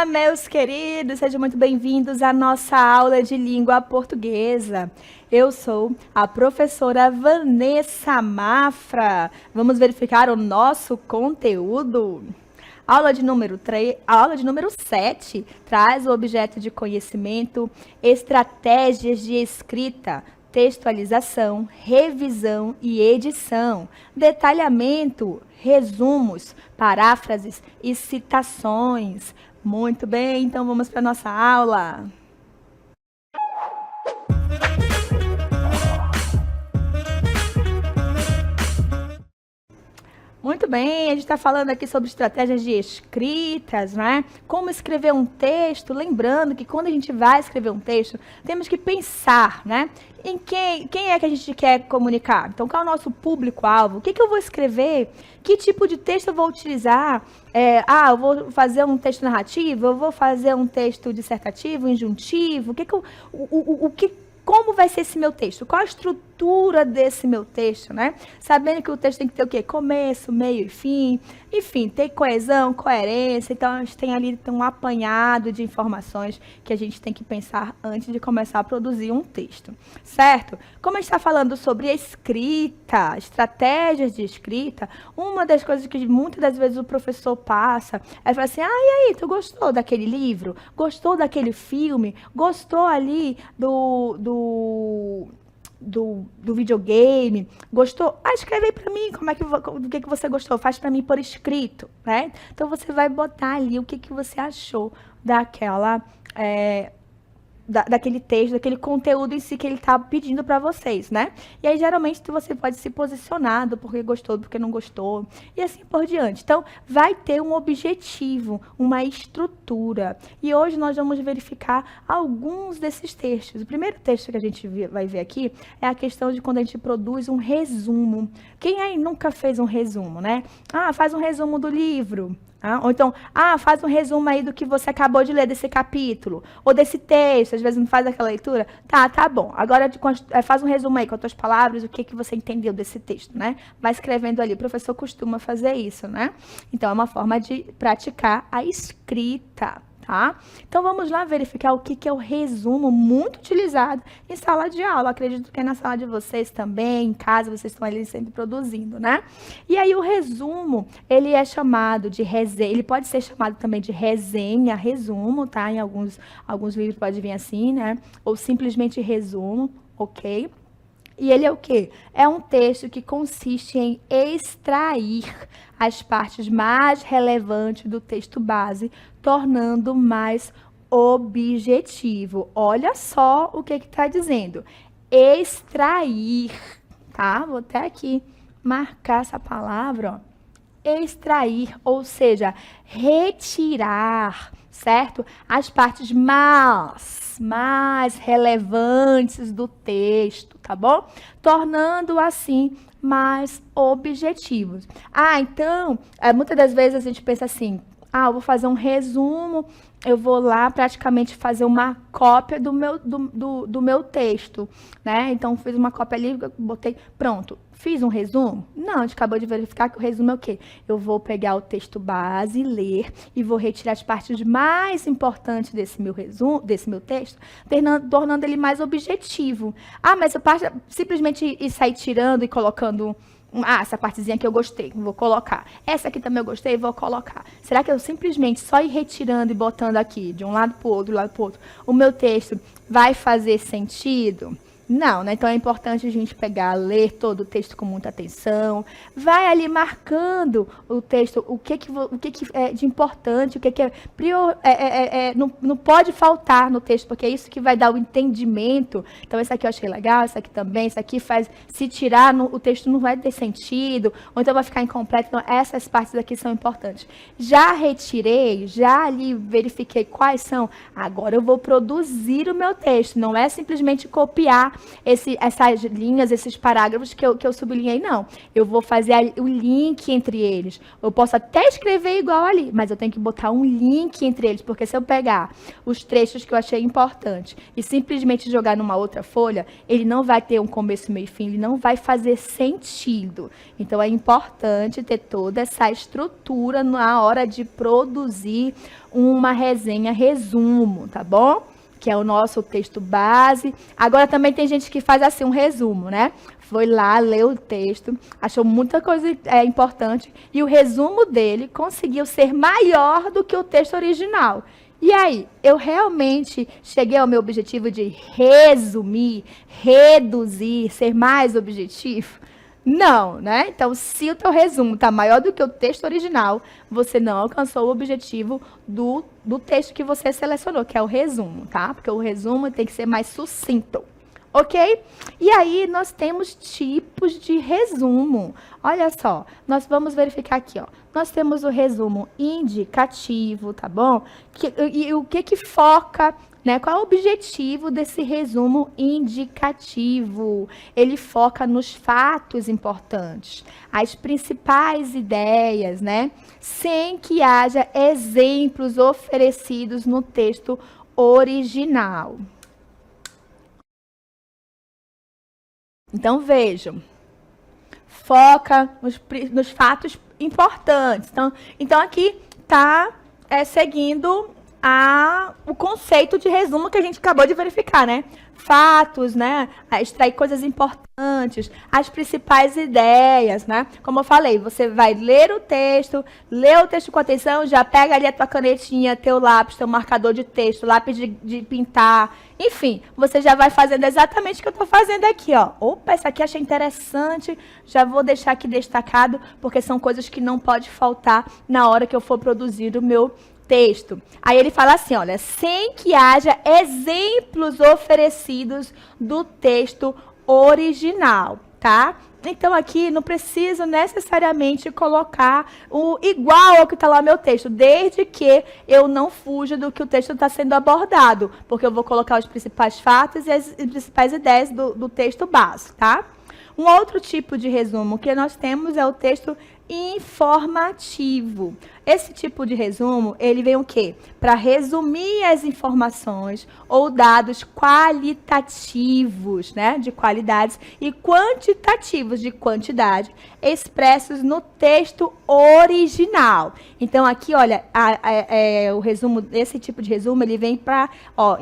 Olá, meus queridos, sejam muito bem-vindos à nossa aula de língua portuguesa. Eu sou a professora Vanessa Mafra. Vamos verificar o nosso conteúdo. Aula de número 7 traz o objeto de conhecimento, estratégias de escrita, textualização, revisão e edição, detalhamento, resumos, paráfrases e citações. Muito bem, então vamos para a nossa aula. Muito bem, a gente está falando aqui sobre estratégias de escritas, né? Como escrever um texto, lembrando que quando a gente vai escrever um texto, temos que pensar, né? Em quem é que a gente quer comunicar? Então, qual é o nosso público-alvo? O que eu vou escrever? Que tipo de texto eu vou utilizar? Eu vou fazer um texto narrativo? Eu vou fazer um texto dissertativo, injuntivo? Como vai ser esse meu texto? Qual a estrutura desse meu texto, né? Sabendo que o texto tem que ter o quê? Começo, meio e fim. Enfim, ter coesão, coerência. Então, a gente tem ali um apanhado de informações que a gente tem que pensar antes de começar a produzir um texto, certo? Como a gente está falando sobre escrita, estratégias de escrita, uma das coisas que muitas das vezes o professor passa é falar assim, e aí, tu gostou daquele livro? Gostou daquele filme? Gostou ali do videogame, gostou? Escreve aí para mim, do que você gostou, faz para mim por escrito, né? Então, você vai botar ali o que você achou daquele texto, daquele conteúdo em si que ele está pedindo para vocês, né? E aí, geralmente, você pode se posicionar do porquê gostou, do porquê não gostou, e assim por diante. Então, vai ter um objetivo, uma estrutura. E hoje nós vamos verificar alguns desses textos. O primeiro texto que a gente vai ver aqui é a questão de quando a gente produz um resumo. Quem aí nunca fez um resumo, né? Faz um resumo do livro. Ou então, faz um resumo aí do que você acabou de ler desse capítulo, ou desse texto, às vezes não faz aquela leitura. Tá bom. Agora faz um resumo aí com as tuas palavras, o que você entendeu desse texto, né? Vai escrevendo ali. O professor costuma fazer isso, né? Então, é uma forma de praticar a escrita. Tá? Então, vamos lá verificar o que é o resumo muito utilizado em sala de aula. Acredito que é na sala de vocês também, em casa, vocês estão ali sempre produzindo, né? E aí, o resumo, ele é chamado de resenha, ele pode ser chamado também de resenha, resumo, tá? Em alguns livros pode vir assim, né? Ou simplesmente resumo, ok? E ele é o quê? É um texto que consiste em extrair as partes mais relevantes do texto base, tornando mais objetivo. Olha só o que está dizendo. Extrair, tá? Vou até aqui marcar essa palavra, ó. Extrair, ou seja, retirar, certo? As partes mais relevantes do texto, tá bom? Tornando assim mais objetivos. Então, muitas das vezes a gente pensa assim, eu vou fazer um resumo, eu vou lá praticamente fazer uma cópia do meu texto, né? Então, fiz uma cópia ali, botei, pronto. Fiz um resumo? Não, a gente acabou de verificar que o resumo é o quê? Eu vou pegar o texto base, ler, e vou retirar as partes mais importantes desse meu resumo, desse meu texto, tornando ele mais objetivo. Mas eu simplesmente sair tirando e colocando... essa partezinha que eu gostei, vou colocar. Essa aqui também eu gostei, vou colocar. Será que eu simplesmente só ir retirando e botando aqui, de um lado para o outro, o meu texto vai fazer sentido? Não, né? Então é importante a gente ler todo o texto com muita atenção, vai ali marcando o texto, o que é de importante, o que não pode faltar no texto, porque é isso que vai dar o entendimento. Então, esse aqui eu achei legal, esse aqui também, esse aqui se tirar, o texto não vai ter sentido, ou então vai ficar incompleto. Então, essas partes aqui são importantes. Já retirei, já ali verifiquei quais são, agora eu vou produzir o meu texto, não é simplesmente copiar colocar essas linhas, esses parágrafos que eu sublinhei, não. Eu vou fazer o link entre eles. Eu posso até escrever igual ali, mas eu tenho que botar um link entre eles, porque se eu pegar os trechos que eu achei importantes e simplesmente jogar numa outra folha, ele não vai ter um começo, meio e fim, ele não vai fazer sentido. Então, é importante ter toda essa estrutura na hora de produzir uma resenha resumo, tá bom? Que é o nosso texto base. Agora também tem gente que faz assim um resumo, né? Foi lá, leu o texto, achou muita coisa importante e o resumo dele conseguiu ser maior do que o texto original. E aí, eu realmente cheguei ao meu objetivo de resumir, reduzir, ser mais objetivo? Não, né? Então, se o teu resumo está maior do que o texto original, você não alcançou o objetivo do texto que você selecionou, que é o resumo, tá? Porque o resumo tem que ser mais sucinto, ok? E aí, nós temos tipos de resumo. Olha só, nós vamos verificar aqui, ó. Nós temos o resumo indicativo, tá bom? E o que foca, né? Qual é o objetivo desse resumo indicativo? Ele foca nos fatos importantes, as principais ideias, né? Sem que haja exemplos oferecidos no texto original. Então, vejam, foca nos fatos importantes. Então aqui está seguindo o conceito de resumo que a gente acabou de verificar, né? Fatos, né? Extrair coisas importantes, as principais ideias, né? Como eu falei, você vai ler o texto com atenção, já pega ali a tua canetinha, teu lápis, teu marcador de texto, lápis de pintar, enfim, você já vai fazendo exatamente o que eu estou fazendo aqui, ó. Opa, isso aqui achei interessante, já vou deixar aqui destacado, porque são coisas que não pode faltar na hora que eu for produzir o meu texto. Aí ele fala assim, olha, sem que haja exemplos oferecidos do texto original, tá? Então, aqui não preciso necessariamente colocar o igual ao que está lá no meu texto, desde que eu não fuja do que o texto está sendo abordado, porque eu vou colocar os principais fatos e as principais ideias do texto básico, tá? Um outro tipo de resumo que nós temos é o texto informativo. Esse tipo de resumo, ele vem o quê? Para resumir as informações ou dados qualitativos, né, de qualidades, e quantitativos, de quantidade, expressos no texto original. Então, aqui, olha, o resumo, esse tipo de resumo, ele vem para,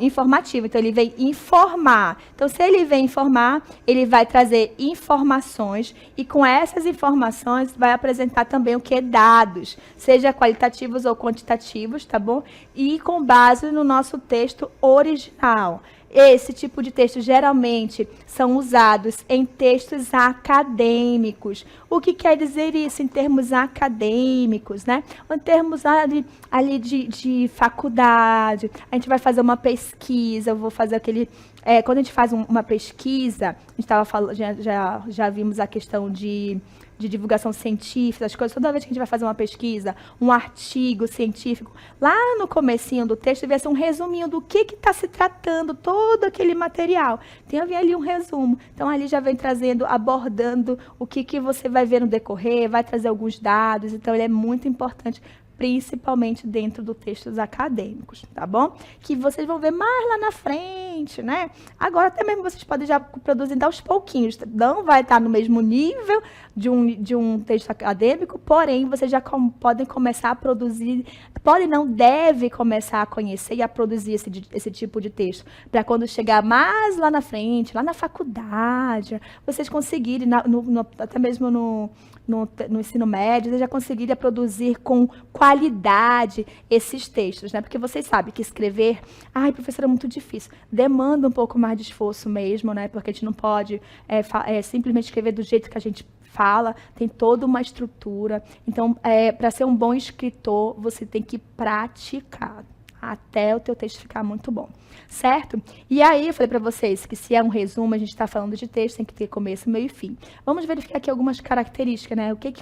informativo. Então, ele vem informar. Então, se ele vem informar, ele vai trazer informações e com essas informações vai apresentar também o que? Dados, seja qualitativos ou quantitativos, tá bom? E com base no nosso texto original. Esse tipo de texto geralmente são usados em textos acadêmicos. O que quer dizer isso em termos acadêmicos, né? Em termos ali de faculdade, a gente vai fazer uma pesquisa, eu vou fazer aquele... quando a gente faz uma pesquisa, a gente estava falando, já vimos a questão de divulgação científica, as coisas, toda vez que a gente vai fazer uma pesquisa, um artigo científico, lá no comecinho do texto, devia ser um resuminho do que está se tratando, todo aquele material. Tem ali um resumo. Então, ali já vem trazendo, abordando o que você vai ver no decorrer, vai trazer alguns dados. Então, ele é muito importante, principalmente dentro dos textos acadêmicos, tá bom? Que vocês vão ver mais lá na frente, né? Agora até mesmo vocês podem já produzindo aos pouquinhos, não vai estar no mesmo nível de um texto acadêmico, porém vocês já podem começar a produzir, deve começar a conhecer e a produzir esse tipo de texto, para quando chegar mais lá na frente, lá na faculdade, vocês conseguirem, até mesmo no ensino médio, vocês já conseguiram produzir com qualidade esses textos, né? Porque vocês sabem que escrever, professora, é muito difícil, demanda um pouco mais de esforço mesmo, né? Porque a gente não pode simplesmente escrever do jeito que a gente fala, tem toda uma estrutura. Então, para ser um bom escritor, você tem que praticar até o teu texto ficar muito bom, certo? E aí, eu falei para vocês que se é um resumo, a gente está falando de texto, tem que ter começo, meio e fim. Vamos verificar aqui algumas características, né? O que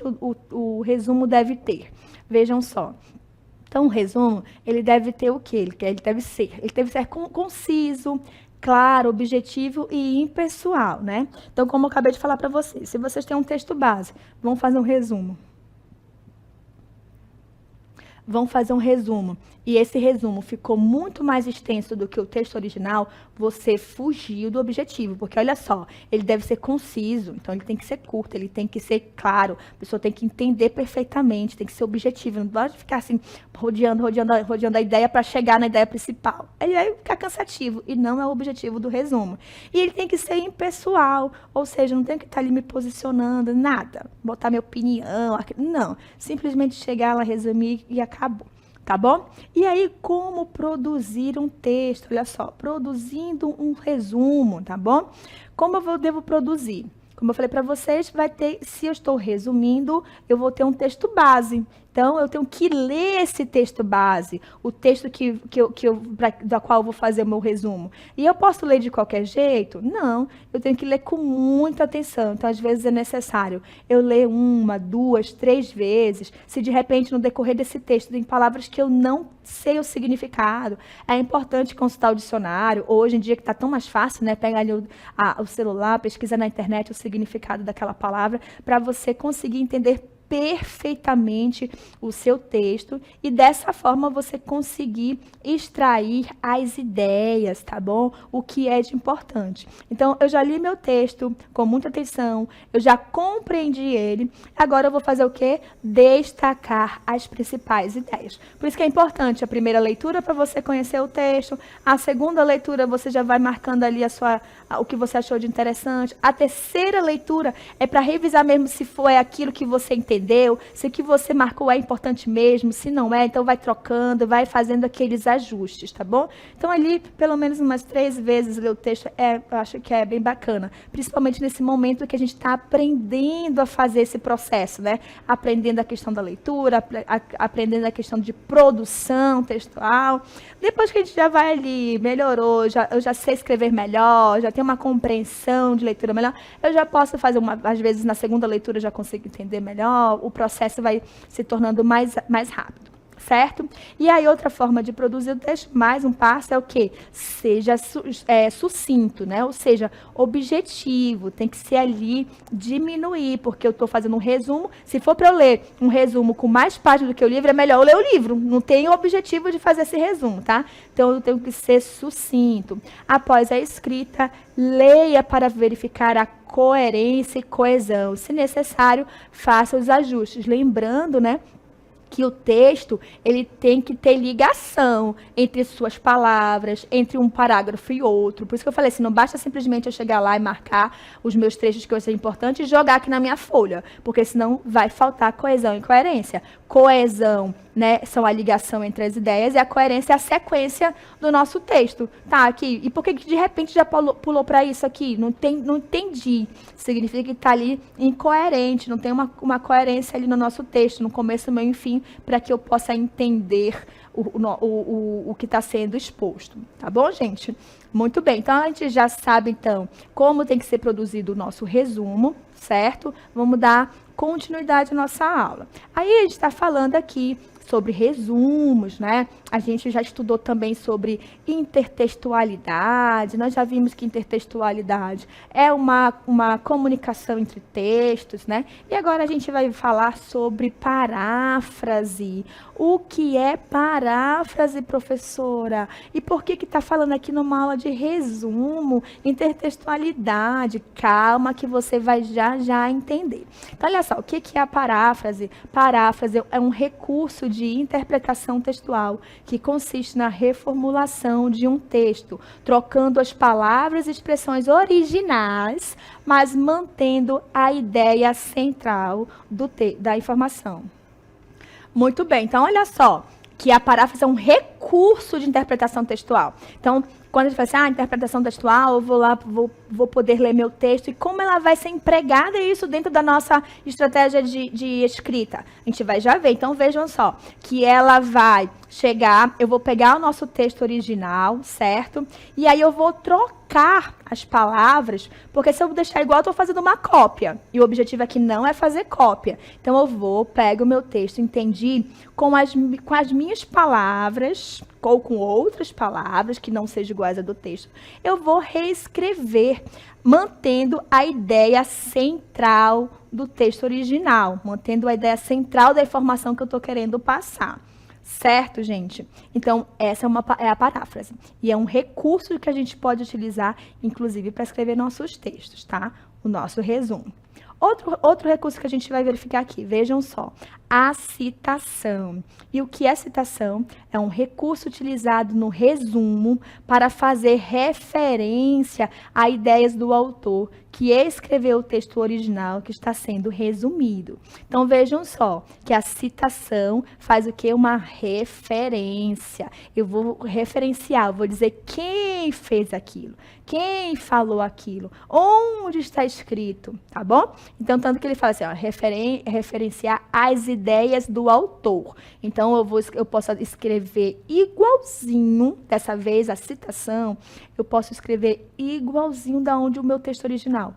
o resumo deve ter. Vejam só. Então, o resumo, ele deve ter o quê? Ele deve ser conciso, claro, objetivo e impessoal, né? Então, como eu acabei de falar para vocês, se vocês têm um texto base, vão fazer um resumo. Vão fazer um resumo, e esse resumo ficou muito mais extenso do que o texto original, você fugiu do objetivo, porque olha só, ele deve ser conciso, então ele tem que ser curto, ele tem que ser claro, a pessoa tem que entender perfeitamente, tem que ser objetivo, não pode ficar assim, rodeando a ideia para chegar na ideia principal. Ele vai ficar cansativo, e não é o objetivo do resumo. E ele tem que ser impessoal, ou seja, não tem que estar ali me posicionando, nada, botar minha opinião, não, simplesmente chegar lá, resumir e acabou, tá bom? E aí, como produzir um texto? Olha só, produzindo um resumo, tá bom? Como eu devo produzir? Como eu falei para vocês, vai ter, se eu estou resumindo, eu vou ter um texto base. Então, eu tenho que ler esse texto base, o texto da qual eu vou fazer o meu resumo. E eu posso ler de qualquer jeito? Não, eu tenho que ler com muita atenção. Então, às vezes é necessário eu ler 1, 2, 3 vezes. Se de repente, no decorrer desse texto, tem palavras que eu não sei o significado, é importante consultar o dicionário. Hoje em dia, que está tão mais fácil, né? Pega ali o celular, pesquisa na internet o significado daquela palavra, para você conseguir entender perfeitamente o seu texto e dessa forma você conseguir extrair as ideias, tá bom? O que é de importante. Então, eu já li meu texto com muita atenção, eu já compreendi ele, agora eu vou fazer o quê? Destacar as principais ideias. Por isso que é importante a primeira leitura para você conhecer o texto, a segunda leitura você já vai marcando ali o que você achou de interessante, a terceira leitura é para revisar mesmo se foi aquilo que você entendeu, se o que você marcou é importante mesmo, se não é, então vai trocando, vai fazendo aqueles ajustes, tá bom? Então ali, pelo menos umas 3 vezes ler o texto, eu acho que é bem bacana, principalmente nesse momento que a gente está aprendendo a fazer esse processo, né? Aprendendo a questão da leitura, aprendendo a questão de produção textual. Depois que a gente já vai ali, melhorou, eu já sei escrever melhor, já tenho uma compreensão de leitura melhor, eu já posso fazer às vezes na segunda leitura eu já consigo entender melhor, o processo vai se tornando mais rápido, certo? E aí outra forma de produzir o texto, mais um passo, é o quê? Seja sucinto, né? Ou seja, objetivo, tem que ser ali diminuir, porque eu estou fazendo um resumo, se for para eu ler um resumo com mais páginas do que o livro, é melhor eu ler o livro, não tenho o objetivo de fazer esse resumo, tá? Então eu tenho que ser sucinto. Após a escrita, leia para verificar a coerência e coesão. Se necessário, faça os ajustes. Lembrando, né, que o texto ele tem que ter ligação entre suas palavras, entre um parágrafo e outro. Por isso que eu falei assim, não basta simplesmente eu chegar lá e marcar os meus trechos que eu achei importantes e jogar aqui na minha folha, porque senão vai faltar coesão e coerência. Coesão, né, são a ligação entre as ideias, e a coerência é a sequência do nosso texto. Tá, aqui. E por que de repente já pulou para isso aqui? Não entendi. Significa que está ali incoerente, não tem uma coerência ali no nosso texto, no começo, meio e fim, para que eu possa entender o que está sendo exposto. Tá bom, gente? Muito bem. Então, a gente já sabe, então, como tem que ser produzido o nosso resumo, certo? Vamos dar continuidade à nossa aula. Aí, a gente está falando aqui sobre resumos, né? A gente já estudou também sobre intertextualidade. Nós já vimos que intertextualidade é uma comunicação entre textos, né? E agora a gente vai falar sobre paráfrase. O que é paráfrase, professora? E por que está falando aqui numa aula de resumo, intertextualidade? Calma que você vai já entender. Então, olha só, o que é a paráfrase? Paráfrase é um recurso de interpretação textual que consiste na reformulação de um texto, trocando as palavras e expressões originais, mas mantendo a ideia central da informação. Muito bem, então olha só, que a paráfrase é um recurso de interpretação textual. Então, quando a gente fala assim, interpretação textual, eu vou lá, vou poder ler meu texto, e como ela vai ser empregada isso dentro da nossa estratégia de escrita? A gente vai já ver. Então, vejam só, que ela vai chegar, eu vou pegar o nosso texto original, certo? E aí eu vou trocar trocar as palavras, porque se eu deixar igual, eu estou fazendo uma cópia. E o objetivo aqui não é fazer cópia. Então, pego o meu texto, entendi, com as minhas palavras, ou com outras palavras que não sejam iguais a do texto, eu vou reescrever, mantendo a ideia central do texto original, mantendo a ideia central da informação que eu estou querendo passar. Certo, gente? Então, essa é a paráfrase. E é um recurso que a gente pode utilizar, inclusive, para escrever nossos textos, tá? O nosso resumo. Outro recurso que a gente vai verificar aqui, vejam só, a citação. E o que é citação? É um recurso utilizado no resumo para fazer referência a ideias do autor que escreveu o texto original que está sendo resumido. Então, vejam só, que a citação faz o quê? Uma referência. Eu vou referenciar, eu vou dizer quem fez aquilo, quem falou aquilo, onde está escrito, tá bom? Então, tanto que ele fala assim, ó, referenciar as ideias do autor. Então, eu posso escrever igualzinho, dessa vez a citação, eu posso escrever igualzinho da onde o meu texto original.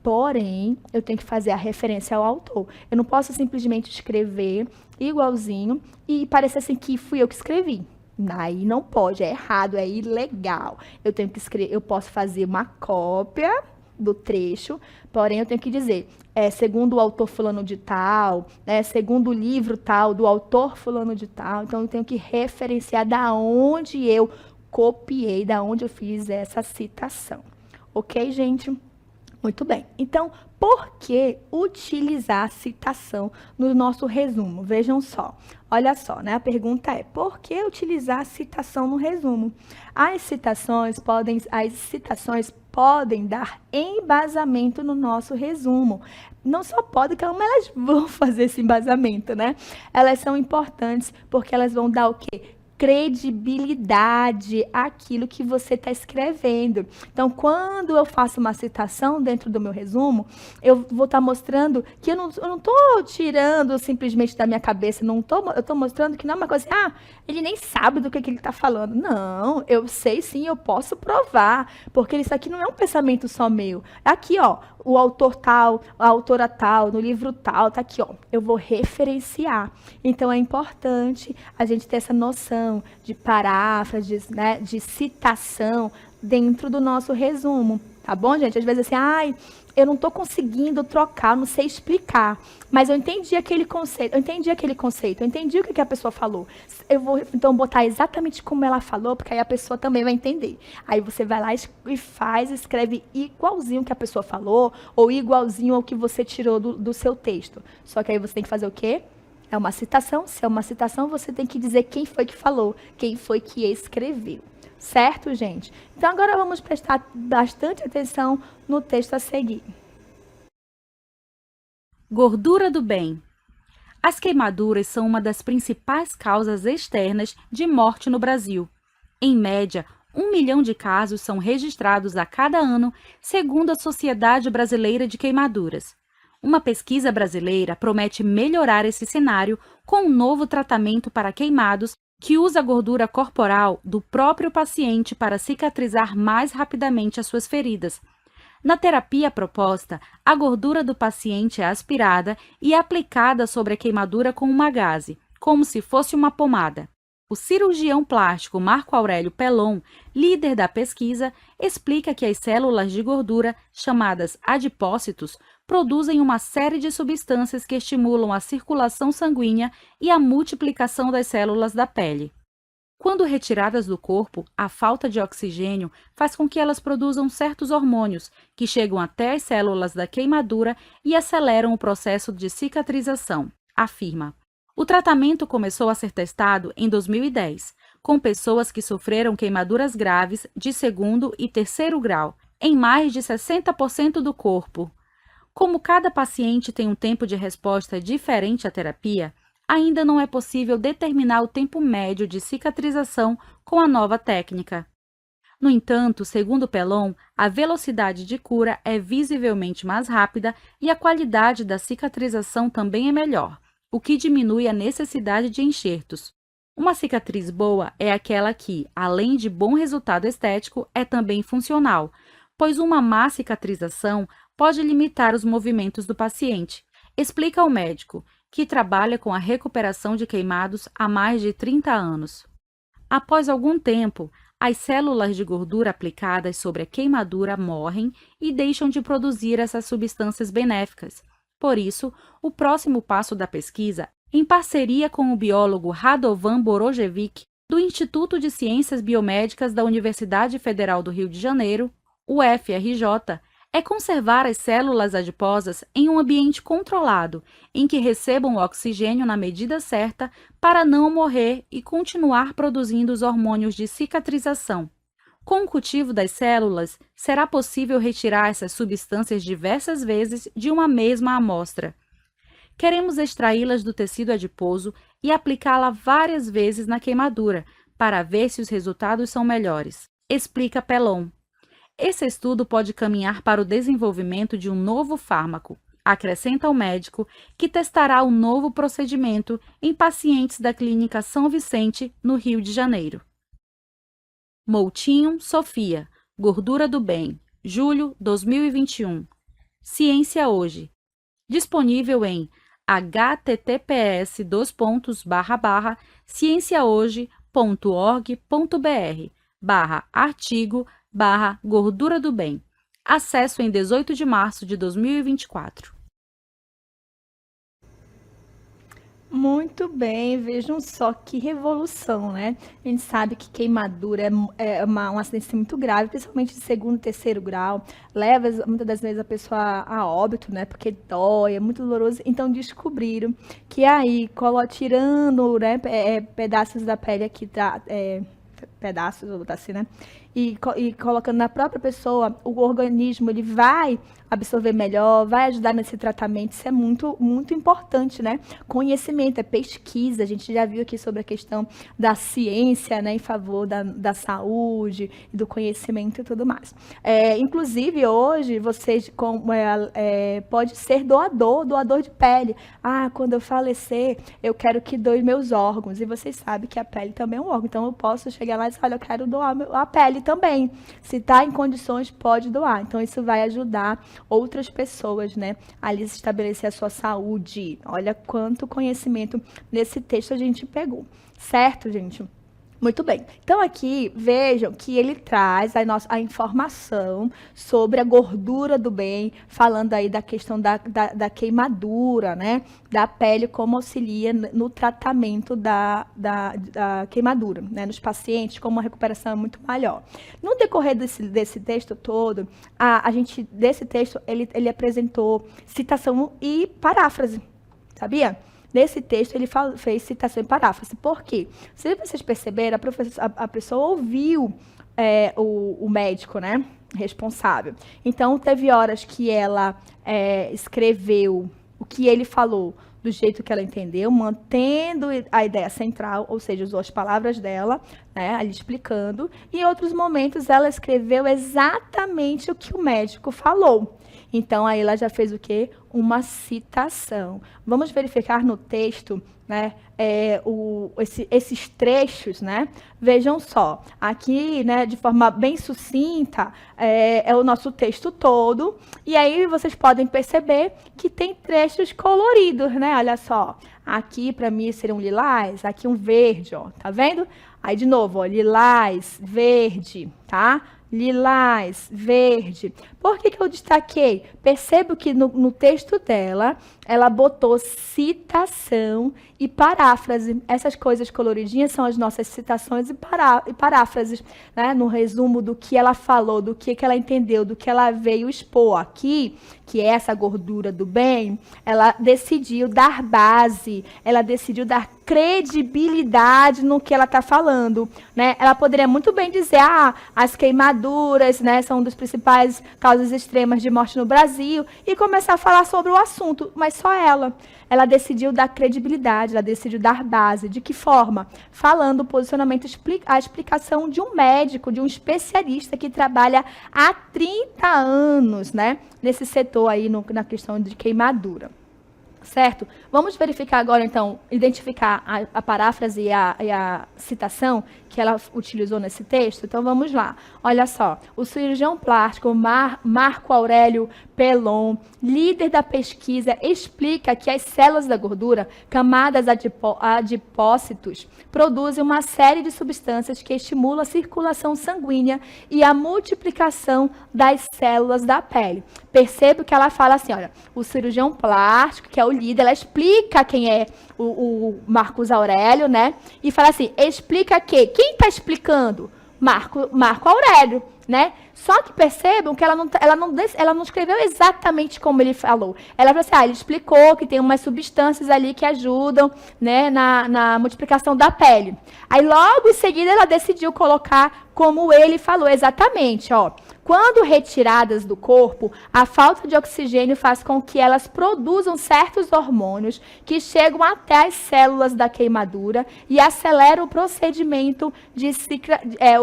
Porém, eu tenho que fazer a referência ao autor. Eu não posso simplesmente escrever igualzinho e parecer assim que fui eu que escrevi. Aí não pode, é errado, é ilegal. Eu tenho que escrever, eu posso fazer uma cópia do trecho, porém eu tenho que dizer, segundo o autor fulano de tal, segundo o livro tal, do autor fulano de tal, então eu tenho que referenciar da onde eu copiei, da onde eu fiz essa citação. Ok, gente? Muito bem. Então, por que utilizar a citação no nosso resumo? Vejam só. Olha só, né? A pergunta é, por que utilizar a citação no resumo? As citações podem dar embasamento no nosso resumo. Não só podem, como elas vão fazer esse embasamento, né? Elas são importantes porque elas vão dar o quê? Credibilidade àquilo que você está escrevendo. Então, quando eu faço uma citação dentro do meu resumo, eu vou estar mostrando que eu não estou tirando simplesmente da minha cabeça, eu estou mostrando que não é uma coisa assim, ele nem sabe do que ele está falando. Não, eu sei sim, eu posso provar, porque isso aqui não é um pensamento só meu. Aqui, ó, o autor tal, a autora tal, no livro tal, tá aqui, ó, eu vou referenciar. Então, é importante a gente ter essa noção de paráfrases, né, de citação dentro do nosso resumo, tá bom, gente? Às vezes assim, eu não estou conseguindo trocar, não sei explicar, mas eu entendi aquele conceito, eu entendi o que a pessoa falou. Eu vou, então, botar exatamente como ela falou, porque aí a pessoa também vai entender. Aí você vai lá e escreve igualzinho que a pessoa falou, ou igualzinho ao que você tirou do seu texto. Só que aí você tem que fazer o quê? É uma citação. Se é uma citação, você tem que dizer quem foi que falou, quem foi que escreveu. Certo, gente? Então, agora vamos prestar bastante atenção no texto a seguir. Gordura do bem. As queimaduras são uma das principais causas externas de morte no Brasil. Em média, 1 milhão de casos são registrados a cada ano, segundo a Sociedade Brasileira de Queimaduras. Uma pesquisa brasileira promete melhorar esse cenário com um novo tratamento para queimados que usa a gordura corporal do próprio paciente para cicatrizar mais rapidamente as suas feridas. Na terapia proposta, a gordura do paciente é aspirada e aplicada sobre a queimadura com uma gaze, como se fosse uma pomada. O cirurgião plástico Marco Aurélio Pelon, líder da pesquisa, explica que as células de gordura, chamadas adipócitos, produzem uma série de substâncias que estimulam a circulação sanguínea e a multiplicação das células da pele. Quando retiradas do corpo, a falta de oxigênio faz com que elas produzam certos hormônios, que chegam até as células da queimadura e aceleram o processo de cicatrização, afirma. O tratamento começou a ser testado em 2010, com pessoas que sofreram queimaduras graves de 2º e 3º grau, em mais de 60% do corpo. Como cada paciente tem um tempo de resposta diferente à terapia, ainda não é possível determinar o tempo médio de cicatrização com a nova técnica. No entanto, segundo Pelon, a velocidade de cura é visivelmente mais rápida e a qualidade da cicatrização também é melhor, o que diminui a necessidade de enxertos. Uma cicatriz boa é aquela que, além de bom resultado estético, é também funcional, pois uma má cicatrização pode limitar os movimentos do paciente, explica o médico, que trabalha com a recuperação de queimados há mais de 30 anos. Após algum tempo, as células de gordura aplicadas sobre a queimadura morrem e deixam de produzir essas substâncias benéficas. Por isso, o próximo passo da pesquisa, em parceria com o biólogo Radovan Borojevic, do Instituto de Ciências Biomédicas da Universidade Federal do Rio de Janeiro, UFRJ, é conservar as células adiposas em um ambiente controlado, em que recebam o oxigênio na medida certa para não morrer e continuar produzindo os hormônios de cicatrização. Com o cultivo das células, será possível retirar essas substâncias diversas vezes de uma mesma amostra. Queremos extraí-las do tecido adiposo e aplicá-la várias vezes na queimadura, para ver se os resultados são melhores, explica Pelon. Esse estudo pode caminhar para o desenvolvimento de um novo fármaco, acrescenta o médico, que testará o novo procedimento em pacientes da Clínica São Vicente, no Rio de Janeiro. Moutinho, Sofia, Gordura do Bem, julho 2021. Ciência Hoje. Disponível em https://cienciahoje.org.br/artigo/Gordura do Bem. Acesso em 18 de março de 2024. Muito bem, vejam só que revolução, né? A gente sabe que queimadura é um acidente muito grave, principalmente de segundo e terceiro grau, leva muitas das vezes a pessoa a óbito, né? Porque dói, é muito doloroso. Então descobriram que aí, tirando, né, pedaços da pele aqui, pedaços, vou botar assim, né? E colocando na própria pessoa, o organismo ele vai absorver melhor, vai ajudar nesse tratamento. Isso é muito, muito importante, né? Conhecimento, é pesquisa. A gente já viu aqui sobre a questão da ciência, né, em favor da saúde, do conhecimento e tudo mais. Inclusive, hoje, vocês pode ser doador de pele. Ah, quando eu falecer, eu quero que doe meus órgãos. E vocês sabem que a pele também é um órgão. Então, eu posso chegar lá e dizer, olha, eu quero doar a pele também. Se está em condições, pode doar. Então, isso vai ajudar outras pessoas, né, a lhes estabelecer a sua saúde. Olha quanto conhecimento nesse texto a gente pegou. Certo, gente? Muito bem. Então, aqui, vejam que ele traz a informação sobre a gordura do bem, falando aí da questão da queimadura, né? Da pele, como auxilia no tratamento da queimadura, né? Nos pacientes, como a recuperação é muito maior. No decorrer desse texto todo, desse texto, ele apresentou citação e paráfrase, sabia? Nesse texto, ele fez citação e paráfrase. Por quê? Se vocês perceberam, a pessoa ouviu o médico, né, responsável. Então, teve horas que ela escreveu o que ele falou do jeito que ela entendeu, mantendo a ideia central, ou seja, usou as palavras dela, né, ali explicando. E em outros momentos, ela escreveu exatamente o que o médico falou. Então, aí ela já fez o quê? Uma citação. Vamos verificar no texto, né, esses trechos, né? Vejam só, aqui, né, de forma bem sucinta, é o nosso texto todo. E aí vocês podem perceber que tem trechos coloridos, né? Olha só, aqui para mim seria um lilás, aqui um verde, ó, tá vendo? Aí de novo, ó, lilás, verde, tá? Lilás, verde. Por que eu destaquei? Percebo que no texto dela, ela botou citação e paráfrase. Essas coisas coloridinhas são as nossas citações e paráfrases, né? No resumo do que ela falou, do que ela entendeu, do que ela veio expor aqui, que é essa gordura do bem, ela decidiu dar base, ela decidiu dar credibilidade no que ela está falando, né? Ela poderia muito bem dizer, as queimaduras, né, são uma das principais causas extremas de morte no Brasil, e começar a falar sobre o assunto, mas só ela decidiu dar credibilidade, ela decidiu dar base. De que forma? Falando o posicionamento, a explicação de um médico, de um especialista que trabalha há 30 anos, né, nesse setor aí, na questão de queimadura. Certo? Vamos verificar agora, então, identificar a paráfrase e a citação que ela utilizou nesse texto. Então, vamos lá. Olha só. O cirurgião plástico Marco Aurélio Pelon, líder da pesquisa, explica que as células da gordura, camadas adipócitos, produzem uma série de substâncias que estimulam a circulação sanguínea e a multiplicação das células da pele. Percebo que ela fala assim, olha, o cirurgião plástico, que é o líder, ela explica quem é o Marcos Aurélio, né? E fala assim, explica que, quem está explicando? Marco Aurélio, né? Só que percebam que ela não escreveu exatamente como ele falou. Ela falou assim, ele explicou que tem umas substâncias ali que ajudam, né, na multiplicação da pele. Aí logo em seguida ela decidiu colocar como ele falou exatamente, ó. Quando retiradas do corpo, a falta de oxigênio faz com que elas produzam certos hormônios que chegam até as células da queimadura e aceleram o procedimento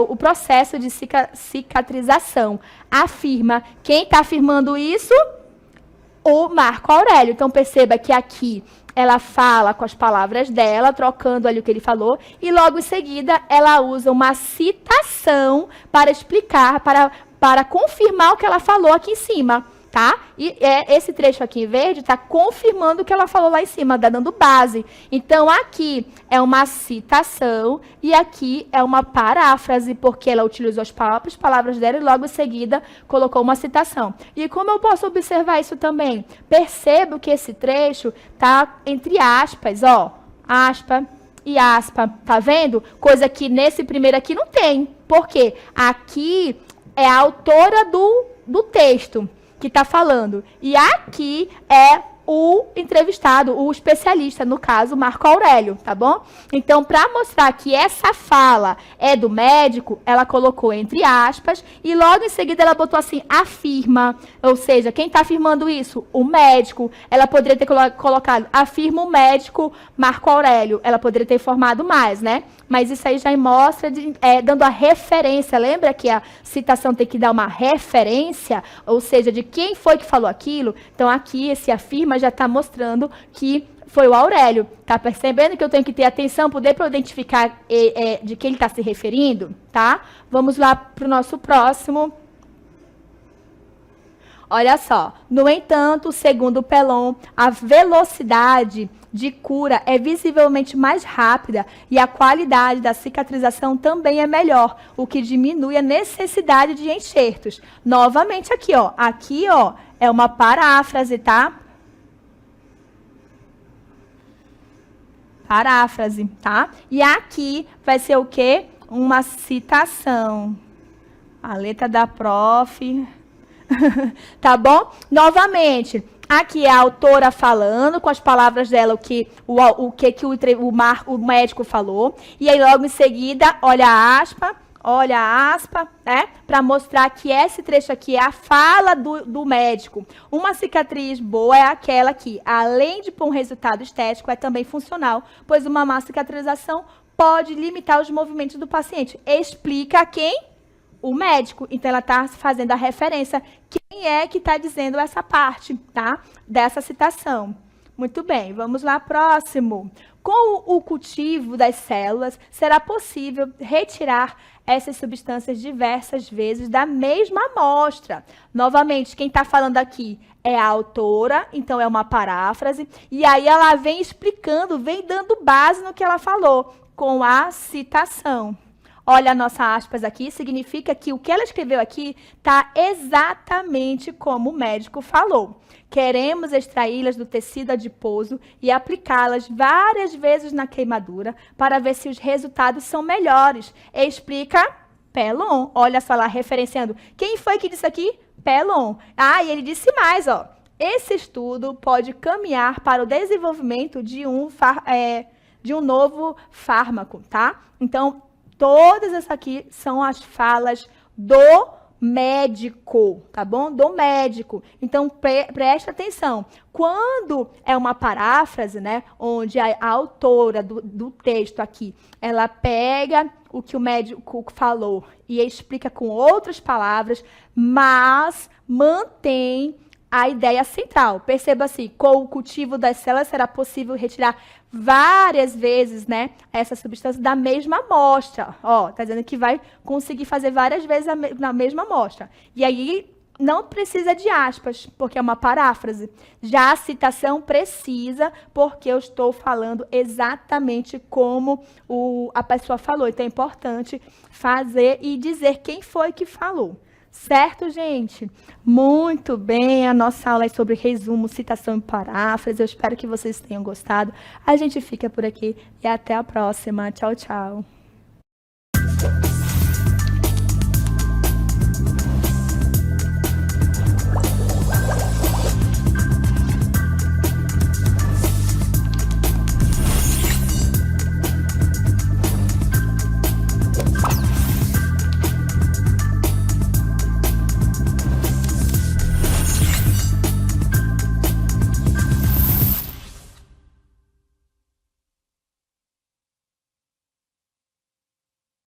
o processo de cicatrização. Afirma. Quem está afirmando isso? O Marco Aurélio. Então perceba que aqui ela fala com as palavras dela, trocando ali o que ele falou, e logo em seguida ela usa uma citação para explicar, para confirmar o que ela falou aqui em cima, tá? E esse trecho aqui em verde está confirmando o que ela falou lá em cima, tá dando base. Então, aqui é uma citação e aqui é uma paráfrase, porque ela utilizou as próprias palavras dela e logo em seguida colocou uma citação. E como eu posso observar isso também? Percebo que esse trecho está entre aspas, ó, aspa e aspa, tá vendo? Coisa que nesse primeiro aqui não tem. Por quê? Aqui é a autora do texto que está falando. E aqui é o entrevistado, o especialista, no caso, Marco Aurélio, tá bom? Então, para mostrar que essa fala é do médico, ela colocou entre aspas e logo em seguida ela botou assim, afirma. Ou seja, quem está afirmando isso? O médico. Ela poderia ter colocado, afirma o médico Marco Aurélio. Ela poderia ter informado mais, né? Mas isso aí já mostra, dando a referência. Lembra que a citação tem que dar uma referência? Ou seja, de quem foi que falou aquilo? Então, aqui, esse afirma já está mostrando que foi o Aurélio. Tá percebendo que eu tenho que ter atenção, poder para identificar de quem ele está se referindo? Tá? Vamos lá para o nosso próximo. Olha só. No entanto, segundo Pelon, a velocidade de cura é visivelmente mais rápida e a qualidade da cicatrização também é melhor, o que diminui a necessidade de enxertos. Novamente aqui, ó. Aqui, ó, é uma paráfrase, tá? Paráfrase, tá? E aqui vai ser o quê? Uma citação. A letra da prof. Tá bom? Novamente, aqui é a autora falando com as palavras dela o que o médico falou. E aí, logo em seguida, olha a aspa, né? Para mostrar que esse trecho aqui é a fala do médico. Uma cicatriz boa é aquela que, além de um resultado estético, é também funcional, pois uma má cicatrização pode limitar os movimentos do paciente. Explica a quem? O médico. Então, ela está fazendo a referência. Quem é que está dizendo essa parte, tá? Dessa citação. Muito bem, vamos lá, próximo. Com o cultivo das células, será possível retirar essas substâncias diversas vezes da mesma amostra. Novamente, quem está falando aqui é a autora, então é uma paráfrase. E aí ela vem explicando, vem dando base no que ela falou, com a citação. Olha a nossa aspas aqui, significa que o que ela escreveu aqui está exatamente como o médico falou. Queremos extraí-las do tecido adiposo e aplicá-las várias vezes na queimadura para ver se os resultados são melhores. Explica Pelon. Olha só lá, referenciando. Quem foi que disse aqui? Pelon. E ele disse mais, ó. Esse estudo pode caminhar para o desenvolvimento de um novo fármaco, tá? Então, todas essas aqui são as falas do médico, tá bom? Do médico. Então, preste atenção. Quando é uma paráfrase, né, onde a autora do texto aqui, ela pega o que o médico falou e explica com outras palavras, mas mantém a ideia central. Perceba assim, com o cultivo das células será possível retirar várias vezes, né, essa substância da mesma amostra. Ó, tá dizendo que vai conseguir fazer várias vezes na mesma amostra. E aí não precisa de aspas, porque é uma paráfrase. Já a citação precisa, porque eu estou falando exatamente como a pessoa falou. Então é importante fazer e dizer quem foi que falou. Certo, gente? Muito bem, a nossa aula é sobre resumo, citação e paráfrase. Eu espero que vocês tenham gostado. A gente fica por aqui e até a próxima. Tchau, tchau.